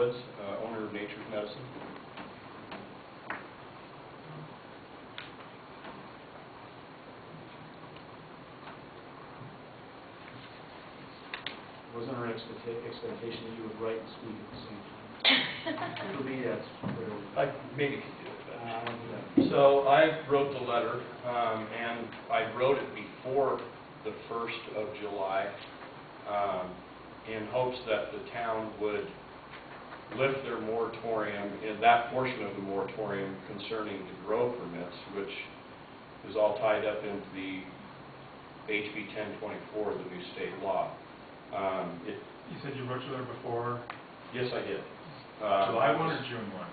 Woods, owner of Nature's Medicine. Wasn't our expectation that you would write and speak at the same time? For me, that's clearly. I maybe could do it. I don't do that. So I wrote the letter, and I wrote it before the 1st of July in hopes that the town would lift their moratorium, in that portion of the moratorium concerning the grow permits, which is all tied up into the HB 1024, the new state law. You said you wrote your letter before? Yes, I did. July 1 or June 1?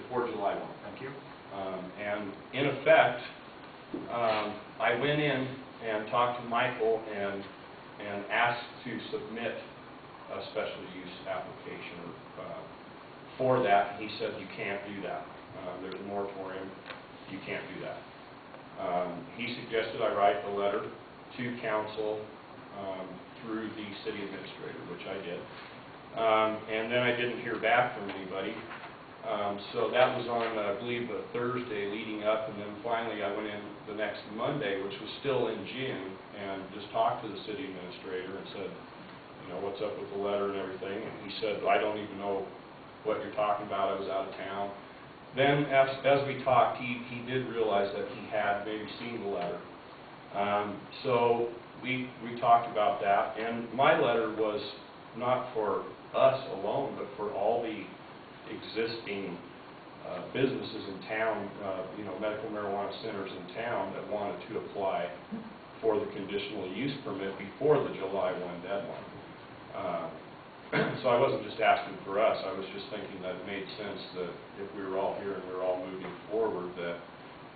Before July 1. Thank you. And in effect, I went in and talked to Michael and asked to submit a special use application for that. He said, you can't do that. There's a moratorium. You can't do that. He suggested I write the letter to council through the city administrator, which I did. And then I didn't hear back from anybody. So that was on, I believe, a Thursday leading up, and then finally I went in the next Monday, which was still in June, and just talked to the city administrator and said, you know, what's up with the letter and everything, and he said, I don't even know what you're talking about, I was out of town. Then as we talked, he did realize that he had maybe seen the letter. So we talked about that, and my letter was not for us alone, but for all the existing businesses in town, you know, medical marijuana centers in town that wanted to apply for the conditional use permit before the July 1 deadline. So I wasn't just asking for us, I was just thinking that it made sense that if we were all here and we were all moving forward, that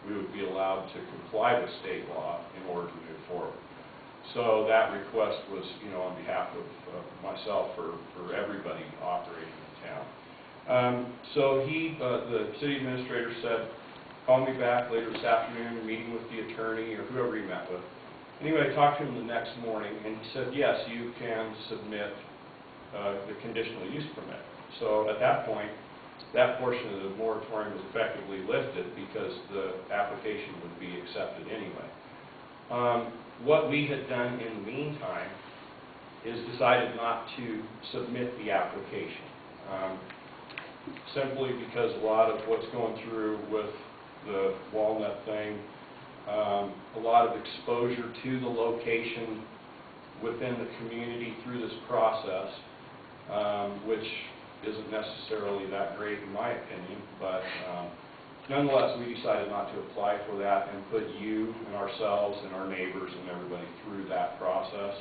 we would be allowed to comply with state law in order to move forward. So that request was, you know, on behalf of myself for everybody operating in town. So the city administrator said, call me back later this afternoon, meeting with the attorney or whoever he met with. Anyway, I talked to him the next morning, and he said, yes, you can submit the conditional use permit. So at that point, that portion of the moratorium was effectively lifted because the application would be accepted anyway. What we had done in the meantime is decided not to submit the application. Simply because a lot of what's going through with the Walnut thing, a lot of exposure to the location within the community through this process, which isn't necessarily that great in my opinion, but nonetheless we decided not to apply for that and put you and ourselves and our neighbors and everybody through that process.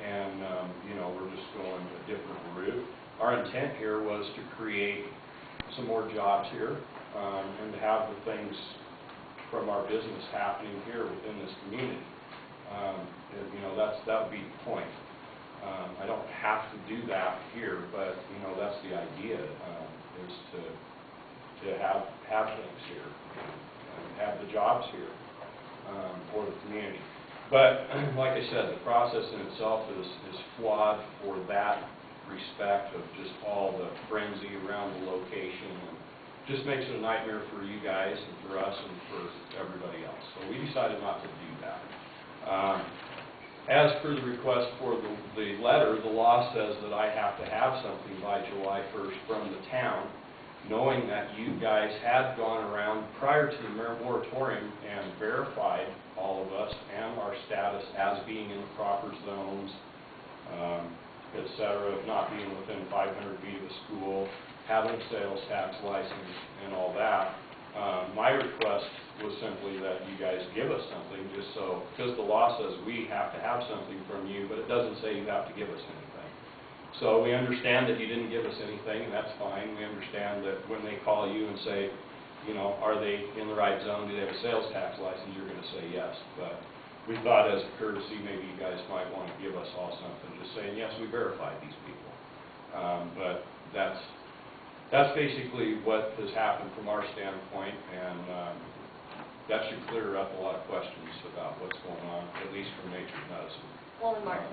And you know, we're just going a different route. Our intent here was to create some more jobs here and to have the things from our business happening here within this community. You know, that would be the point. I don't have to do that here, but you know, that's the idea, is to have things here and have the jobs here for the community. But like I said, the process in itself is flawed for that respect of just all the frenzy around the location, and just makes it a nightmare for you guys and for us and for everybody else. So we decided not to do that. As per the request for the letter, the law says that I have to have something by July 1st from the town, knowing that you guys had gone around prior to the moratorium and verified all of us and our status as being in the proper zones, etc., not being within 500 feet of a school, having a sales tax license, and all that. My request was simply that you guys give us something, just so, because the law says we have to have something from you, but it doesn't say you have to give us anything. So we understand that you didn't give us anything, and that's fine. We understand that when they call you and say, you know, are they in the right zone, do they have a sales tax license, you're going to say yes. But we thought as a courtesy, maybe you guys might want to give us all something, just saying, yes, we verified these people. But that's basically what has happened from our standpoint, and that should clear up a lot of questions about what's going on, at least from Nature's Medicine. Well, and Martin,